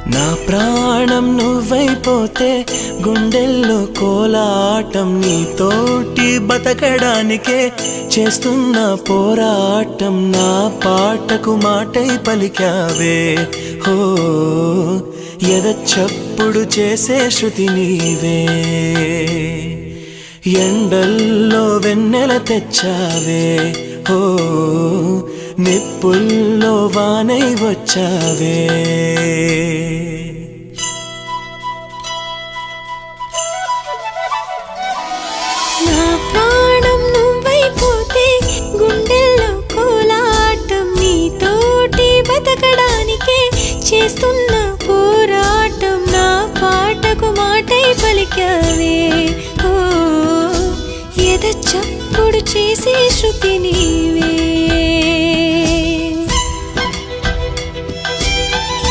నా ప్రాణం నువ్వైపోతే గుండెల్లో కోలాటం నీతోటి బతకడానికే చేస్తున్న పోరాటం నా పాటకు మాటై పలికావే హో ఎద చప్పుడు చేసే శృతి నీవే ఎండల్లో వెన్నెల తెచ్చావే హో నిప్పుల్లో వానై వచ్చావే నా ప్రాణం నువ్వైపోతే గుండెల్లో కోలాటం నీతోటి బతకడానికే చేస్తున్న పోరాటం నా పాటకు మాటై పలికావే ఓ ఎద చప్పుడు చేసే శృతి నీవే